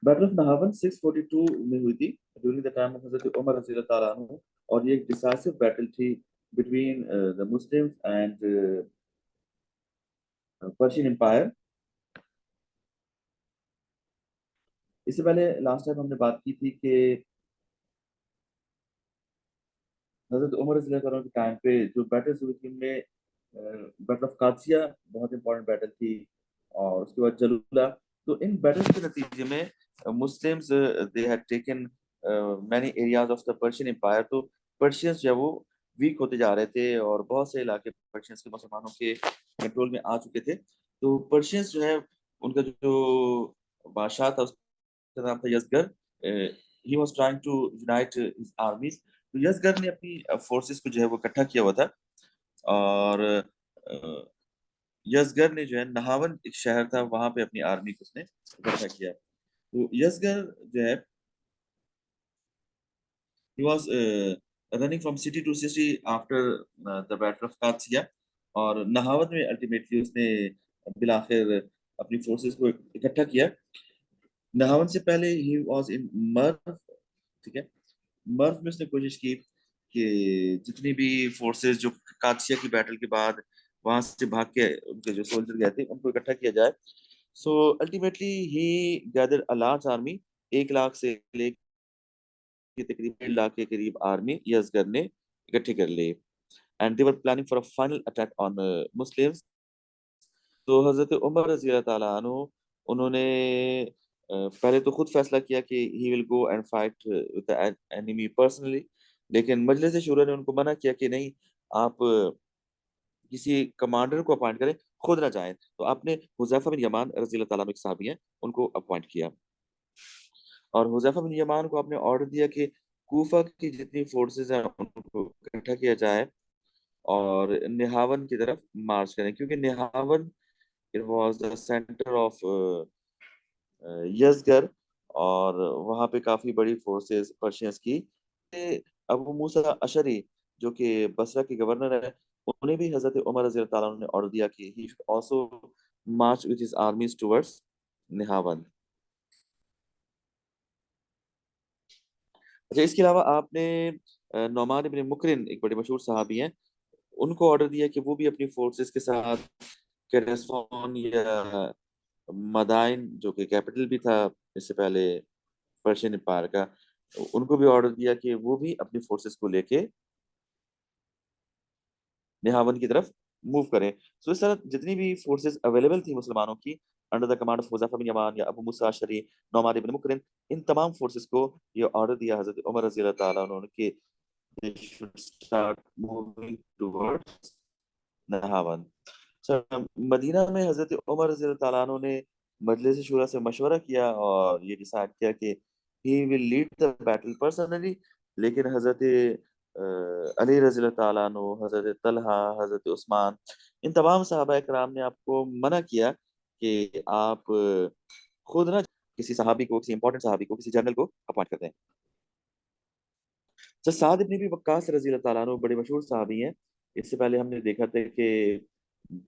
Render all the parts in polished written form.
Battle of नहावन 642 में हुई थी ड्यूरिंग द टाइम ऑफ हजरत उमर रजी अल्लाह ताला अन्हु, और ये एक डिसाइसिव बैटल थी between the Muslims and Persian empire. इससे पहले लास्ट टाइम हमने बात की थी कि हजरत उमर रजी अल्लाह ताला के टाइम पे जो बैटल्स हुई थी उनमें बैटल ऑफ कादसिया बहुत इंपॉर्टेंट बैटल थी, और उसके बाद जलूला। तो इन बैटल्स के नतीजे में Muslims they had taken many areas of the Persian empire. तो पर्शियंस जो है वो वीक होते जा रहे थे, और बहुत से इलाके पर्शियंस के मुसलमानों के कंट्रोल में आ चुके थे। तो पर्शियंस जो है उनका जो बादशाह था उसका नाम था यजगर। He was trying to unite his armies. तो यजगर ने अपनी फोर्सेस को जो है वो इकट्ठा किया हुआ था, और यजगर ने जो है नहावन एक शहर था वहां पे अपनी आर्मी को उसने इकट्ठा किया। तो यजगर जो है he was running from city to city after the battle of Qadsiya, और नहावन में अल्टीमेटली उसने बिलाखिर अपनी फोर्सेस को इकट्ठा किया। नहावन से पहले ही वाज इन मर्व, ठीक है। मर्व में उसने कोशिश की कि जितनी भी फोर्सेस जो कादसिया की बैटल के बाद वहां से भाग के उनके जो सोल्जर गए थे उनको इकट्ठा किया जाए। So ultimately he gathered a large army, 1 lakh से लेकर तकरीबन 1 लाख के करीब आर्मी यजगर ने इकट्ठी कर ली, and they were planning for a final attack on Muslims. तो हजरत उमर रजी अल्लाह ताला अन्हु उन्होंने पहले तो खुद फैसला किया कि he will go and fight with the enemy personally, लेकिन मजलिस शूरा ने उनको मना किया कि नहीं, आप किसी कमांडर को अपॉइंट करें, खुद ना जाएं। तो आपने हुजैफा बिन यमान रजी अल्लाह ताला अन्हु एक सहाबी हैं, उनको अपॉइंट किया, और हुजैफा बिन यमान को आपने ऑर्डर दिया कि कूफा की जितनी फोर्सेस हैं उनको इकट्ठा किया जाए और निहावन की तरफ मार्च करें, क्योंकि Nahavand it was the centre of यज़गर, और वहाँ पे काफी बड़ी फोर्सेस पर्शियंस की। अबू मूसा अशरी जो कि बसरा के गवर्नर है, उन्हें भी हजरत उमर रजी अल्लाह ताला ने ऑर्डर दिया कि he should also march with his armies towards Nahavand. अच्छा, इसके अलावा आपने नौमान इब्न मुकरिन एक बड़े मशहूर सहाबी हैं, उनको ऑर्डर दिया कि वो भी अपनी फोर्सेस के साथ केरसोन या मदाइन जो कि कैपिटल भी था इससे पहले पर्शियन एम्पायर का, उनको भी ऑर्डर दिया कि वो भी अपनी फोर्सेस को लेके निहावन की तरफ मूव करें। सो इस तरह जितनी भी फोर्सेस अवेलेबल थी मुसलमानों की under the command of Huzaifa bin Yaman या अबू मूसा अशरी, नौमान इब्न मुकरिन, इन तमाम फोर्सेस को ये ऑर्डर दिया हजरत उमर रजी अल्लाह ताला अन्हु ने कि they should start moving towards Nahavand. Sir, Medina में हजरत उमर रज़ी अल्लाह ताला अन्हु ने मजलिस शूरा से मशवरा किया और ये डिसाइड किया कि he will lead the battle personally, लेकिन हजरत अली रज़ी अल्लाह ताला अन्हु, हजरत तलहा, हजरत उस्मान, इन तमाम सहाबा कराम ने आपको मना किया कि आप खुद ना किसी सहाबी को, किसी इंपॉर्टेंट सहाबी को, किसी जनरल को अपॉइंट कर दें। सर, साद इब्न अबी वक्कास रज़ी अल्लाह ताला अन्हु बड़े मशहूर सहाबी हैं। इससे पहले हमने देखा था कि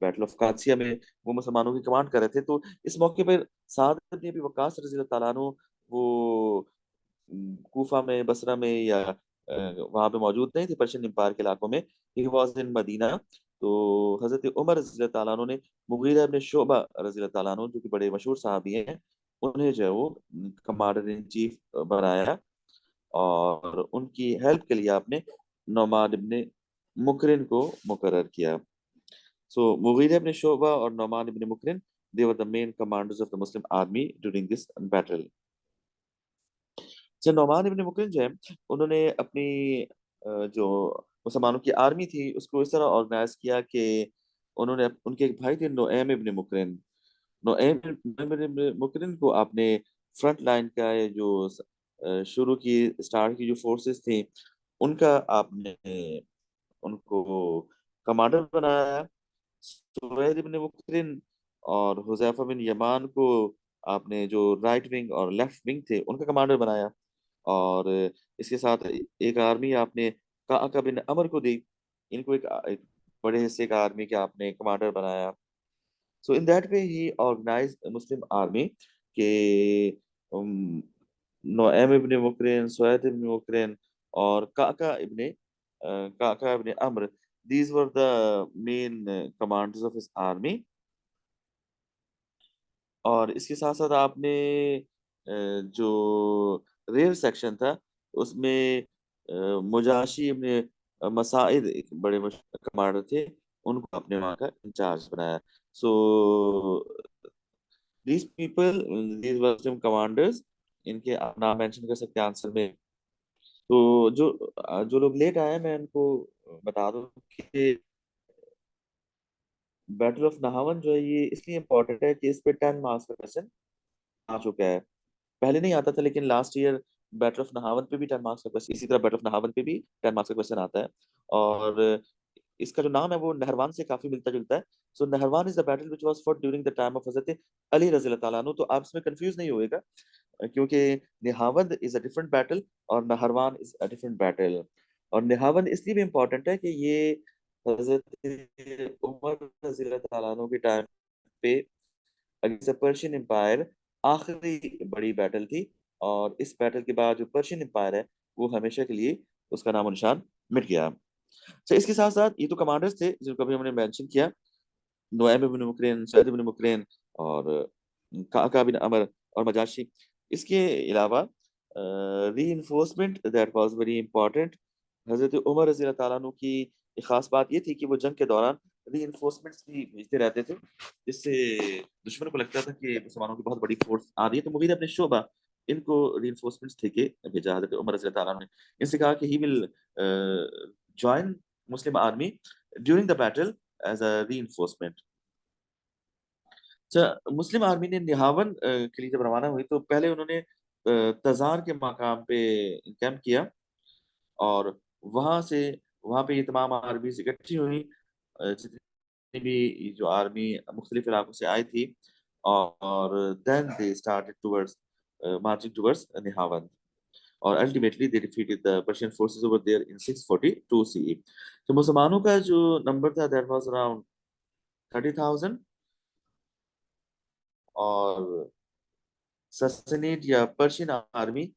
बैटल ऑफ कादसिया में वो मुसलमानों की कमांड कर रहे थे। तो इस मौके पर साद इब्न अबी वक्कास रज़ी अल्लाह ताला अन्हु वो कूफा में, बसरा में या वहां पे मौजूद नहीं थे पर्शियन एम्पायर के इलाकों में। He was in Medina. तो हजरत उमर रज़ी अल्लाह ताला अन्हु ने मुगीरा इब्न शुअबा रज़ी अल्लाह ताला अन्हु जो कि बड़े मशहूर सहाबी हैं, उन्हें जो है वो कमांडर इन चीफ बनाया, और उनकी हेल्प के लिए आपने नौमान इब्न मुकरिन को मुकर्रर किया। सो मुगीरा इब्न शुअबा और नौमान इब्न मुकरिन, they were the main commanders of the Muslim army during this battle। जो नौमान इब्न मुकरिन जो है, उन्होंने अपनी जो मुसलमानों की आर्मी थी उसको इस तरह ऑर्गेनाइज किया कि उन्होंने उनके एक भाई थे नुएम इब्न मुकरिन, नुएम इब्न मुकरिन को आपने फ्रंट लाइन का ये जो शुरू की स्टार्ट की जो फोर्सेस थी उनका आपने उनको कमांडर बनाया। सुवैद इब्न मुकरिन और हुजैफा बिन यमान को आपने जो राइट विंग और लेफ्ट विंग थे उनका कमांडर बनाया, और इसके साथ एक आर्मी आपने काका बिन अमर को दी। इनको एक बड़े हिस्से का आर्मी के आपने कमांडर बनाया। So in that way he organise Muslim army के उम, नोएम इब्न मुकरिन, सुहैद इब्न मुकरिन और काका इब्न अम्र, these were the main commanders of his army। और इसके साथ-साथ आपने जो रेल सेक्शन था उसमें मुजाशी इब्न मसाइद एक बड़े कमांडर थे, उनको आपने वहाँ का इंचार्ज बनाया। So these people, these were some commanders, इनके आप नाम मेंशन कर सकते हैं आंसर में। तो जो लोग लेट आए हैं मैं उनको बता दूँ कि बैटल ऑफ नाहवन जो है ये इसलिए इम्पोर्टेंट है कि इस पे 10 मार्क्स का क्वेश्चन आ चुका है। पहले नहीं आता था लेकिन लास्ट ईयर बैटल ऑफ नाहवन पे भी 10 मार्क्स का क्वेश्चन, इसी तरह बैटल ऑफ नाहवन पे भी 10 मार्क्स का क्वेश्चन आता है। और इसका जो नाम है वो नहरवान से काफी मिलता जुलता है। So Nahrawan is the battle which was fought during the time of हजरत अली रजी अल्लाह तआला अन्हु। तो आप इसमें कंफ्यूज नहीं होएगा क्योंकि निहावंद इज अ डिफरेंट बैटल और नहरवान इज अ डिफरेंट बैटल। और निहावंद इसलिए भी इम्पोर्टेंट है कि ये हजरत उमर रजी अल्लाह तआला अन्हु के टाइम पे अगेंस्ट पर्शियन एम्पायर आखिरी बड़ी बैटल थी। और इस बैटल के बाद जो पर्शियन एम्पायर है वो हमेशा के लिए उसका नामो निशान मिट गया। तो इसके साथ साथ ये तो कमांडर्स थे जिनको अभी हमने मेंशन किया, नुआइम इब्न मुकरिन, सैद इब्न मुकरिन और काका बिन अमर और मजाशी। इसके अलावा reinforcement that was very important. हजरत उमर रजी अल्लाह तआला अन्हु की एक खास बात ये थी कि वो जंग के दौरान रीइंफोर्समेंट्स भी भेजते रहते थे, जिससे दुश्मन को लगता था कि मुसलमानों की बहुत बड़ी फोर्स आ रही है, तो मुगीर अपने शोबा इनको रीइंफोर्समेंट्स देके भेजा हजरत उमर रजी अल्लाह तआला अन्हु ने। इनसे कहा कि he will join Muslim army during the battle as a reinforcement. अच्छा, मुस्लिम आर्मी ने निहावन के लिए जब रवाना हुई तो पहले उन्होंने तजार के मकाम पे कैंप किया और वहां से वहां पे ये तमाम आर्मी इकट्ठी हुई, जितनी भी जो आर्मी मुख्तलिफ इलाकों से आई थी। और then they started towards marching towards Nahavand और ultimately they defeated the Persian forces over there in 642 CE. तो मुसलमानों का जो नंबर था दैट वाज अराउंड 30,000 और ससनेट या पर्शियन आर्मी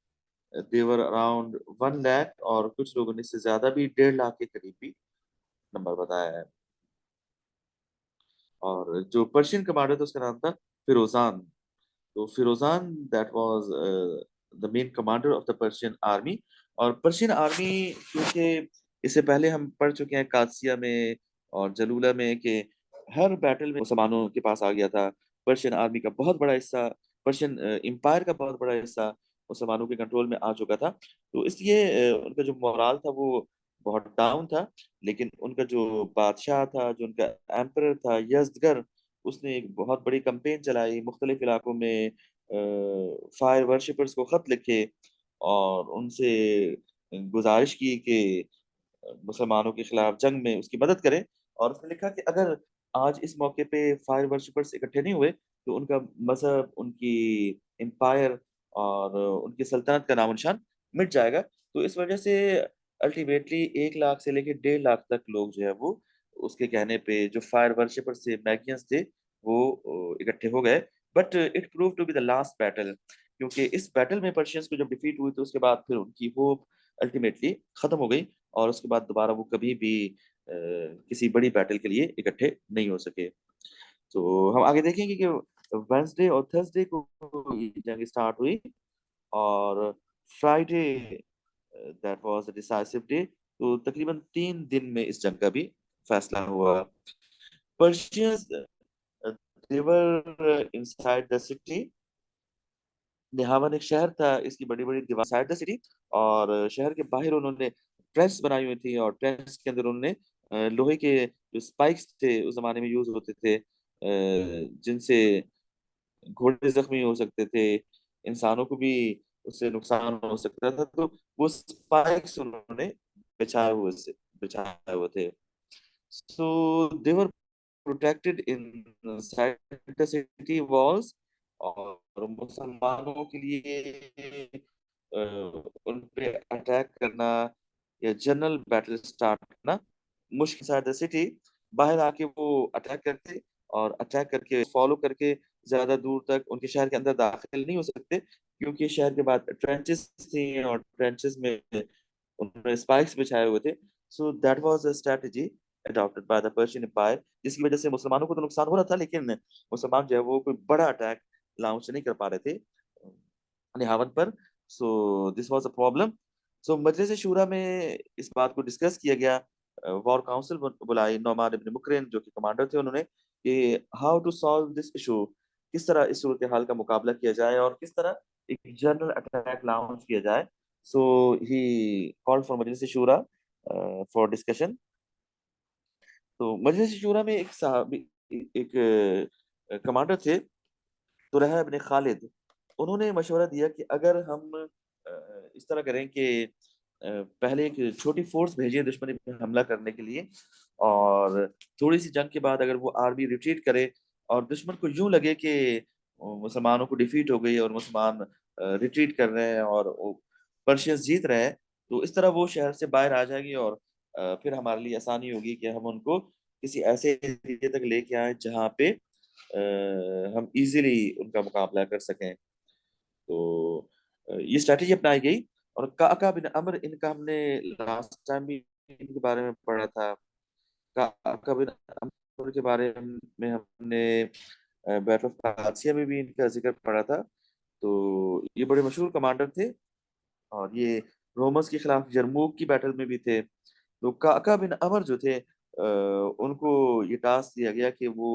देवर अराउंड 1 लाख और कुछ लोगों ने इससे ज्यादा भी 1.5 लाख के करीब भी नंबर बताया है। और जो पर्शियन कमांडर था उसका नाम था फिरोजान। तो Firuzan that was the main commander of the Persian army. और पर्शियन आर्मी क्योंकि इससे पहले हम पढ़ चुके हैं कादसिया में और जलूला में कि हर बैटल में मुसलमानों के पास आ गया था। पर्शियन आर्मी का बहुत बड़ा हिस्सा, पर्शियन एम्पायर का बहुत बड़ा हिस्सा मुसलमानों के कंट्रोल में आ चुका था। तो इसलिए उनका जो मोराल था वो बहुत डाउन था। लेकिन उनका जो बादशाह था, जो उनका एम्परर था यजदगर, उसने एक बहुत बड़ी कंपेन चलाई मुख्तलिफ इलाकों में, फायर वर्शिपर्स को खत लिखे और उनसे गुजारिश की कि मुसलमानों के खिलाफ जंग में उसकी मदद करें। और उसने लिखा कि अगर आज इस मौके पे फायर वर्शिपर्स इकट्ठे नहीं हुए तो उनका मजहब, उनकी एम्पायर और उनकी सल्तनत का नामो निशान मिट जाएगा। तो इस वजह से अल्टीमेटली 1 लाख से लेकर 1.5 लाख तक लोग जो है वो उसके कहने पे जो फायर वर्शिपर्स थे, मैगियंस थे, वो इकट्ठे हो गए। But it prove to be the last battle, क्योंकि इस बैटल में पर्शियंस को जब डिफीट हुई तो उसके बाद फिर उनकी होप अल्टीमेटली खत्म हो गई और उसके बाद दोबारा वो कभी भी किसी बड़ी बैटल के लिए इकट्ठे नहीं हो सके। तो हम आगे देखेंगे कि वेंसडे और थर्सडे को ये जंग स्टार्ट हुई और Friday that was the decisive day. तो तकरीबन 3 दिन में इस जंग का भी फैसला हुआ। Persians they were inside the city. Nahavand एक शहर था, इसकी बड़ी बड़ी दीवार साइड द सिटी और शहर के बाहर उन्होंने ट्रेंच बनाई हुई थी और ट्रेंच के अंदर उन्होंने लोहे के जो स्पाइक्स थे उस जमाने में यूज होते थे, जिनसे घोड़े जख्मी हो सकते थे, इंसानों को भी उससे नुकसान हो सकता था। तो वो स्पाइक्स उन्होंने बिछाए हुए से बिछाए हुए थे। So they were protected inside the city walls. और मुसलमानों के लिए उन पे अटैक करना या जनरल बैटल स्टार्ट करना मुश्किल। साइड द सिटी बाहर आके वो अटैक करते और अटैक करके फॉलो करके ज्यादा दूर तक उनके शहर के अंदर दाखिल नहीं हो सकते, क्योंकि शहर के बाद ट्रेंचेस थी और ट्रेंचेस में उन्होंने स्पाइक्स बिछाए हुए थे। So that was a strategy adopted by the Persian Empire, जिसकी वजह से मुसलमानों को तो नुकसान हो रहा था, लेकिन मुसलमान जो है वो कोई बड़ा अटैक लॉन्च नहीं कर पा रहे थे निहावन पर। So this was a problem. So मजलिस शूरा में इस बात को डिस्कस किया गया। वॉर काउंसिल बुलाई, नौमान इब्न मुकरिन जो कि कमांडर थे, उन्होंने कि how to solve this issue, किस तरह इस सूरत हाल का मुकाबला किया जाए और किस तरह एक जनरल अटैक लॉन्च किया जाए। सो ही कॉल्ड फॉर मजलिस शूरा फॉर डिस्कशन। तो मजलिस शूरा में एक साहबी, एक कमांडर थे, तुरह इब्न खालिद। उन्होंने मशवरा दिया कि अगर हम इस तरह करें कि पहले एक छोटी फोर्स भेजें दुश्मनी पे हमला करने के लिए, और थोड़ी सी जंग के बाद अगर वो आर्मी रिट्रीट करे और दुश्मन को यूं लगे कि मुसलमानों को डिफीट हो गई और मुसलमान रिट्रीट कर रहे हैं और पर्शियंस जीत रहे हैं, तो इस तरह वो शहर से बाहर आ जाएगी और फिर हमारे लिए आसानी होगी कि हम उनको किसी ऐसे एरिया तक लेके आए जहाँ पे हम इजीली उनका मुकाबला कर सकें। तो ये स्ट्रैटेजी अपनाई गई। और काका बिन अमर, इनका हमने लास्ट टाइम भी इनके बारे में पढ़ा था। काका बिन अमर के बारे में हमने बैटल ऑफ कादसिया में भी इनका जिक्र पढ़ा था। तो ये बड़े मशहूर कमांडर थे, और ये रोमर्स के खिलाफ यरमूक की बैटल में भी थे। तो काका बिन अमर जो थे, उनको ये टास्क दिया गया कि वो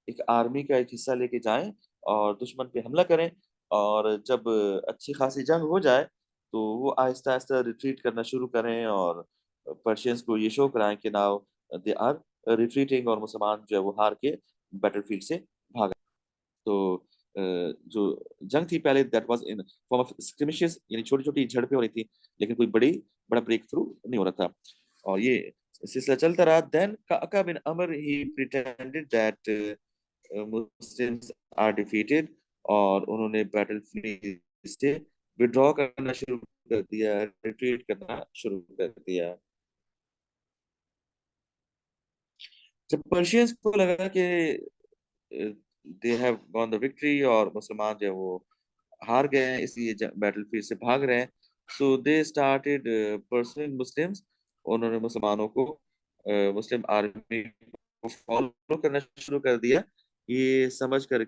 एक आर्मी का एक हिस्सा लेके जाएं और दुश्मन पे हमला करें, और जब अच्छी खासी जंग हो जाए तो वो आहिस्ता आहिस्ता रिट्रीट करना शुरू करें और पर्शियंस को ये शो कराएं कि नाउ दे आर रिट्रीटिंग, और मुसलमान जो है वो हार के बैटलफील्ड से भाग। तो जो जंग थी पहले, that was in form of skirmishes, यानी छोटी छोटी झड़पें हो रही थी, लेकिन कोई बड़ा ब्रेक थ्रू नहीं हो रहा था। और ये सिलसिला चलता रहा। Then Qaqa bin Amr he pretended that Muslims are defeated, और उन्होंने बैटलफील्ड से विड्रॉ करना शुरू कर दिया, रिट्रीट करना शुरू कर दिया। जब पर्शियंस को लगा कि they have gone the victory और मुसलमान जो है वो हार गए हैं, इसलिए बैटलफील्ड से भाग रहे हैं, सो दे स्टार्टेड परसुइंग मुस्लिम्स। उन्होंने मुसलमानों को, मुस्लिम आर्मी को फॉलो करना शुरू कर दिया, ये समझ कर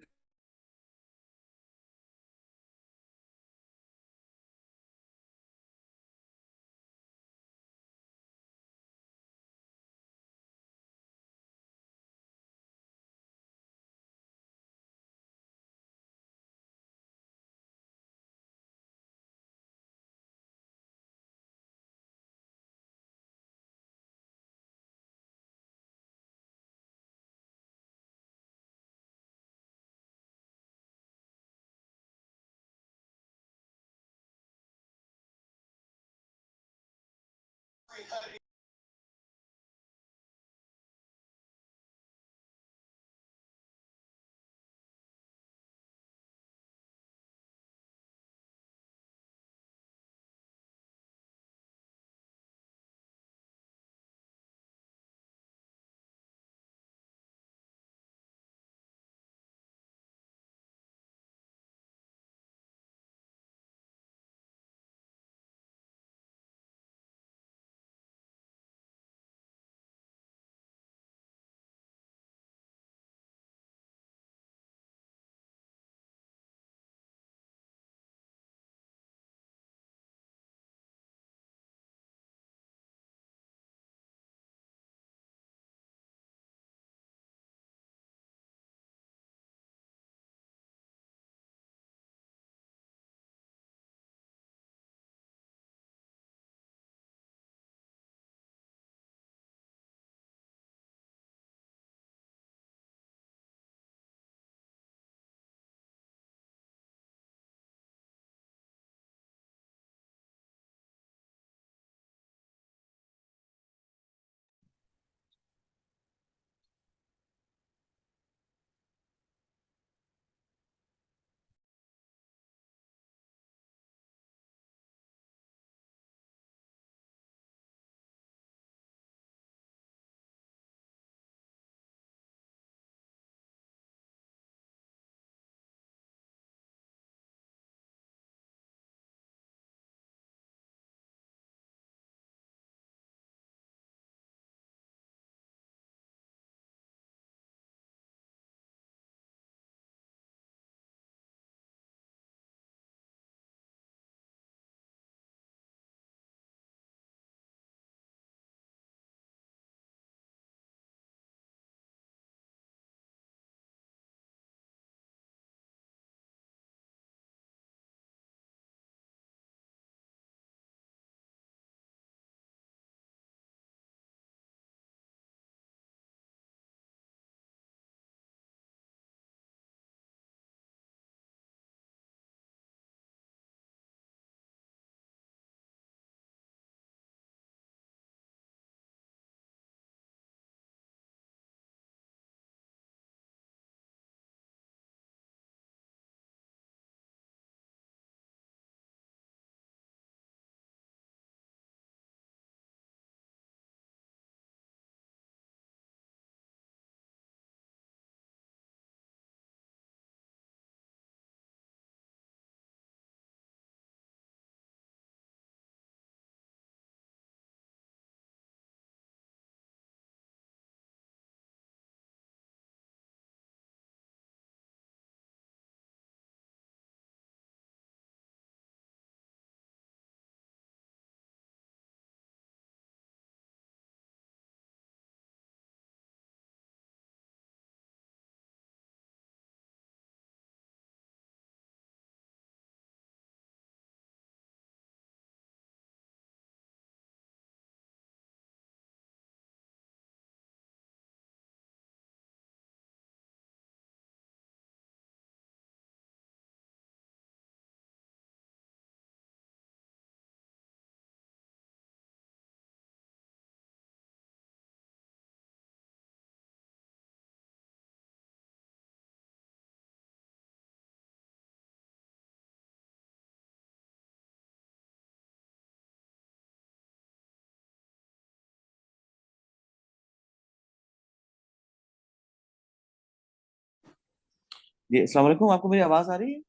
जी अस्सलाम वालेकुम, आपको मेरी आवाज आ रही है?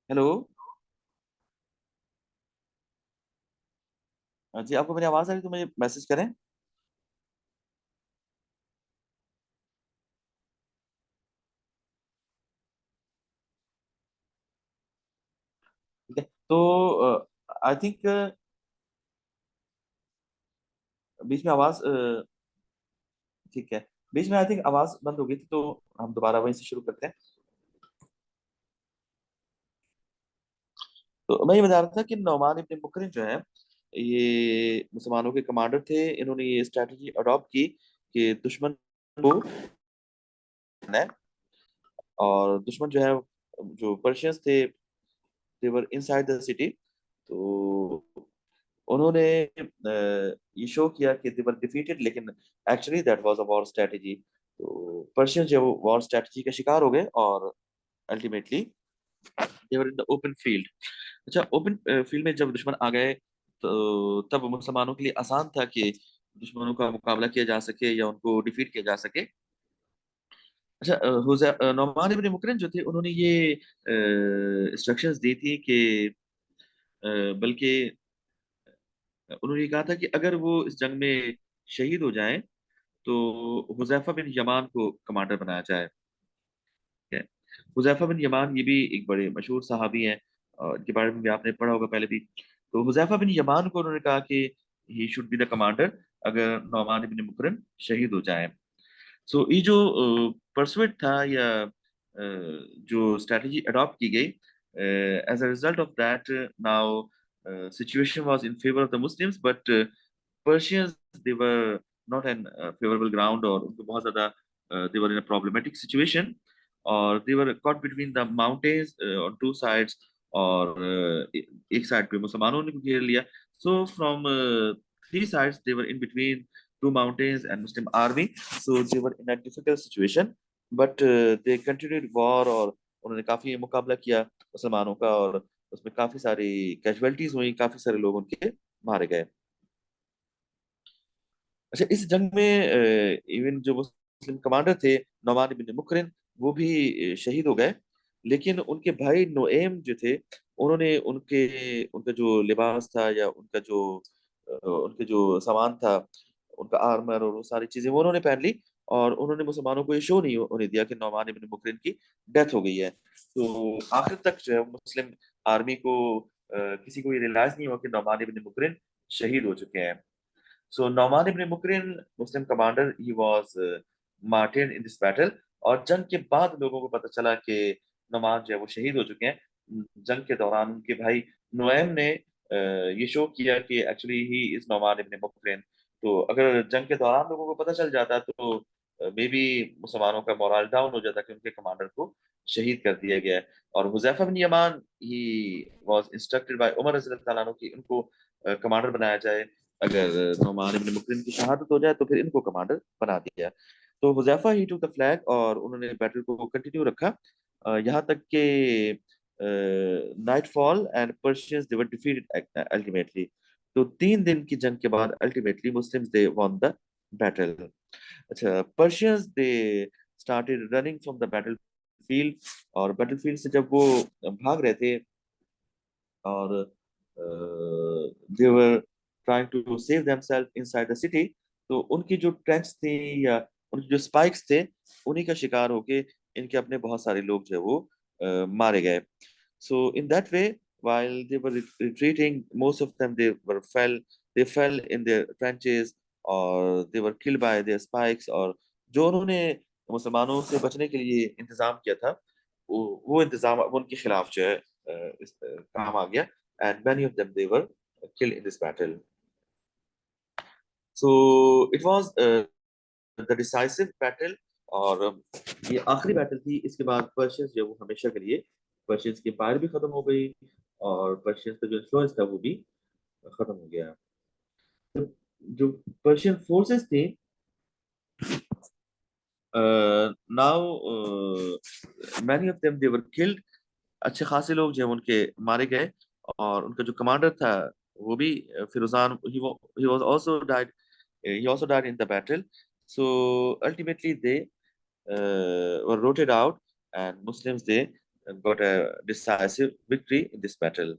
हेलो। जी आपको मेरी आवाज आ रही है तो मुझे मैसेज करें। ठीक है, तो आई थिंक बीच में आवाज ठीक है, बीच में आई थिंक आवाज बंद हो गई थी, तो हम दोबारा वहीं से शुरू करते हैं। तो मैं ये बता रहा था कि नौमान इब्न मुकरिन जो है, ये मुसलमानों के कमांडर थे। इन्होंने ये स्ट्रैटेजी अडॉप्ट की कि दुश्मन को है, और दुश्मन जो है, जो पर्शियंस थे, दे वर इनसाइड द सिटी। तो उन्होंने ये शो किया कि दे वर डिफीटेड, लेकिन actually that was a war strategy. तो पर्शियंस जो वॉर स्ट्रेटजी का शिकार हो गए, और ultimately they were in the open field. अच्छा, ओपन फील्ड में जब दुश्मन आ गए, तो तब मुसलमानों के लिए आसान था कि दुश्मनों का मुकाबला किया जा सके या उनको डिफीट किया जा सके। अच्छा, नौमान इब्न मुकरिन जो थे, उन्होंने ये इंस्ट्रक्शंस दी थी कि बल्कि उन्होंने कहा था कि अगर वो इस जंग में शहीद हो जाएं, तो हुज़ैफा बिन यमान को कमांडर बनाया जाए। ठीक है। हुज़ैफा बिन यमान ये भी एक बड़े मशहूर सहाबी हैं, और इनके बारे में भी आपने पढ़ा होगा पहले भी। तो हुज़ैफा बिन यमान को उन्होंने कहा कि he should be the commander अगर नौमान बिन मुकरन शहीद हो जाए। सो ये जो परसुएट था, या जो स्ट्रेटजी अडॉप्ट की गई, as a result of that, now situation was in favour of the Muslims, but Persians, they were not an favorable ground, और उनको बहुत ज्यादा they were in a problematic situation, और they were caught between the mountains on two sides, और एक side पे मुसलमानों ने घेर लिया। So from three sides they were in between two mountains and Muslim army, so they were in a difficult situation, but they continued war, और उन्होंने काफी मुकाबला किया मुसलमानों का, और उसमें काफी सारी कैजुअलिटीज हुई, काफी सारे लोग उनके मारे गए। अच्छा, इस जंग में इवन जो मुस्लिम कमांडर थे, नौमान इब्न मुकरिन, वो भी शहीद हो गए। लेकिन उनके भाई नुएम जो थे, उन्होंने उनका जो लिबास था, या उनके जो सामान था, उनका आर्मर और वो सारी चीजें वो उन्होंने पहन ली, और उन्होंने मुसलमानों को ये शो नहीं होने दिया कि नौमान इब्न मुकरिन की डेथ हो गई है। तो आखिर तक जो है मुस्लिम आर्मी को किसी को ये रियलाइज नहीं हुआ कि नौमान इब्न मुकरिन शहीद हो चुके हैं। So Nauman ibn Mukrin, Muslim commander, he was martyred in this battle. और जंग के बाद लोगों को पता चला कि नौमान जो है वो शहीद हो चुके हैं। जंग के दौरान उनके भाई नुएम ने ये शो किया कि एक्चुअली ही इज नौमान इब्न मुकरिन। तो अगर जंग के दौरान लोगों को पता चल जाता, तो मे बी मुसलमानों का मोरल डाउन हो जाता कि उनके कमांडर को शहीद कर दिया गया है। और Huzaifa bin Yaman, he was instructed by Umar रज़ी अल्लाह तआला अन्हु कि उनको कमांडर बनाया जाए। अगर नोमान इब्न मुकरिन की शहादत हो जाए, तो फिर इनको कमांडर बना दिया। तो हुजैफा ही टूक द फ्लैग, और उन्होंने बैटल को कंटिन्यू रखा यहाँ तक कि night fall and Persians they were defeated ultimately. तो 3 दिन की जंग के बाद ultimately Muslims they won the battle. अच्छा, Persians they started running from the battle field, और बैटल फील्ड से जब वो भाग रहे थे, और they were trying to save themselves inside the city, तो उनकी जो ट्रेंच थी, या उनके जो स्पाइक्स थे, उन्हीं का शिकार होके इनके अपने बहुत सारे लोग जो है वो मारे गए। So in that way, while they were retreating, most of them they fell in their trenches, or they were killed by their spikes, और जो उन्होंने मुसलमानों से बचने के लिए इंतजाम किया था, वो इंतजाम अब उनके खिलाफ जो है काम आ गया, and many of them they were killed in this battle. So it was the decisive battle, और ये आखिरी बैटल थी। इसके बाद पर्शियंस जो है वो हमेशा के लिए, पर्शियंस की एम्पायर भी खत्म हो गई, और पर्शियंस का जो इन्फ्लुएंस था वो भी खत्म हो गया। तो जो पर्शियन फोर्सेस थी, now many of them they were killed. अच्छे खासे लोग जो है उनके मारे गए, और उनका जो कमांडर था वो भी Firozan, he was also died, he also died in the battle. So ultimately they were rooted out, and Muslims they got a decisive victory in this battle.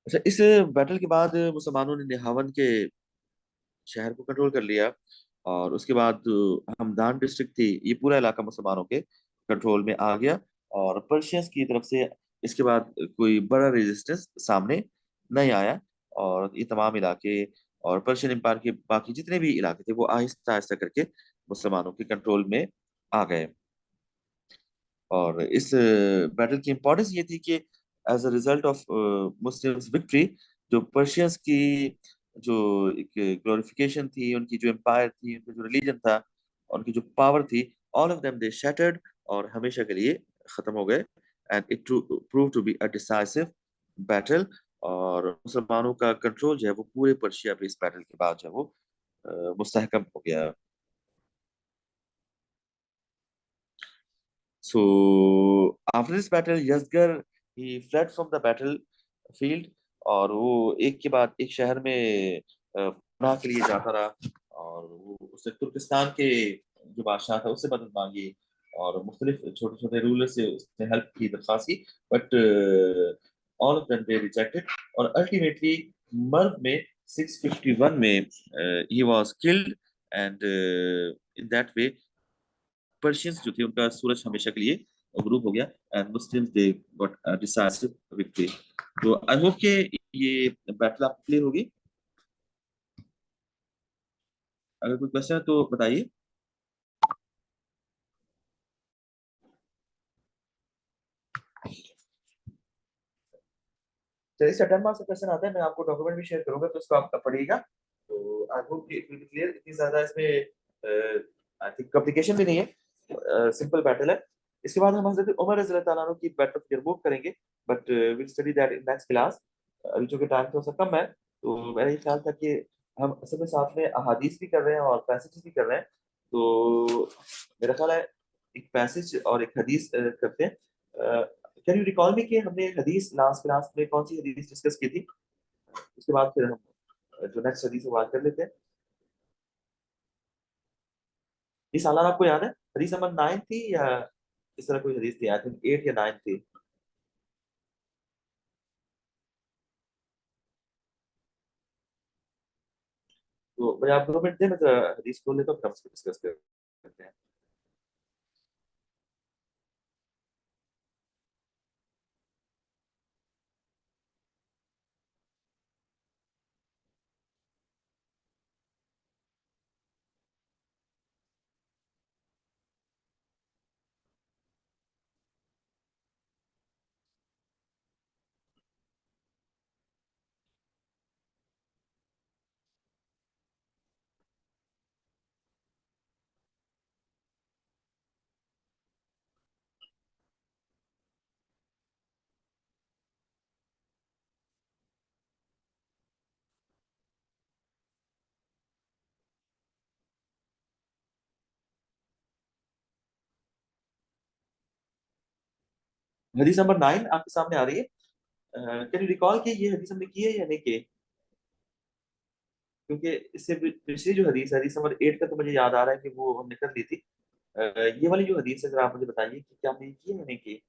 अच्छा, इस बैटल के बाद मुसलमानों ने निहावन के शहर को कंट्रोल कर लिया, और उसके बाद हमदान डिस्ट्रिक्ट थी, ये पूरा इलाका मुसलमानों के कंट्रोल में आ गया। और पर्शियंस की तरफ से इसके बाद कोई बड़ा रेजिस्टेंस सामने नहीं आया, और ये तमाम इलाके और पर्शियन एम्पायर के बाकी जितने भी इलाके थे वो आहिस्ता आहिस्ता करके मुसलमानों के कंट्रोल में आ गए। और इस बैटल की इंपॉर्टेंस ये थी कि as a result of Muslims victory, जो पर्शियंस की जो एक ग्लोरिफिकेशन थी, उनकी जो एम्पायर थी, उनका जो रिलीजन था, उनकी जो पावर थी, all of them they shattered, और हमेशा के लिए खत्म हो गए। And it prove to be a decisive battle, और मुसलमानों का कंट्रोल जो है वो पूरे पर्शिया पे इस बैटल के बाद जो है वो मुस्तहकम हो गया। So after this battle, Yazgar he fled from the battlefield, और वो एक के बाद एक शहर में पनाह के लिए जाता रहा, और वो उसने तुर्किस्तान के जो बादशाह था उससे मदद मांगी, और मुख्तलिफ छोटे छोटे रूलर से उसने हेल्प की, दरख्वास्त की, but all of them they rejected. और अल्टीमेटली मर्व में 651 में he was killed, and in that way Persians जो थे उनका सूरज हमेशा के लिए गुरूब हो गया, and Muslims they got decisive victory. तो आई होप कि ये बैटल आप क्लियर होगी। अगर कोई क्वेश्चन है तो बताइए। चलिए, इस 10 मार्क्स का क्वेश्चन आता है, मैं आपको डॉक्यूमेंट भी शेयर करूंगा तो उसको आप पढ़िएगा। तो आई होप कि इट विल बी क्लियर। इतनी ज्यादा इसमें आई थिंक कॉम्प्लिकेशन भी नहीं है, सिंपल बैटल है। इसके बाद हम हजरत उमर रज़ी अल्लाह तआला अन्हु की बैटल ऑफ यरमुक करेंगे, but will study that in next class. अभी चूंकि टाइम थोड़ा सा कम है, तो मेरा ये ख्याल था कि हम असल में साथ में अहादीस भी कर रहे हैं और पैसेज भी कर रहे हैं। तो मेरा ख्याल है एक पैसेज और एक हदीस करते हैं। कैन यू रिकॉल मी कि हमने हदीस लास्ट क्लास में कौन सी हदीस डिस्कस की थी? उसके बाद फिर हम जो नेक्स्ट हदीस है वो बात कर लेते हैं। ये सालान आपको याद है? हदीस नंबर 9 थी, या इस तरह कोई हदीस थी? आई थिंक 8 या 9 थी। तो भाई आप 2 मिनट दें, मैं जरा हदीस खोल लेता हूँ, फिर हम इसको डिस्कस करते हैं। हदीस नंबर 9 आपके सामने आ रही है। कैन यू रिकॉल कि ये हदीस हमने की है या नहीं की? क्योंकि इससे पिछली जो हदीस है, हदीस नंबर 8 का, तो मुझे याद आ रहा है कि वो हमने कर ली थी। ये वाली जो हदीस है, जरा आप मुझे बताइए कि क्या हमने ये की है या नहीं की?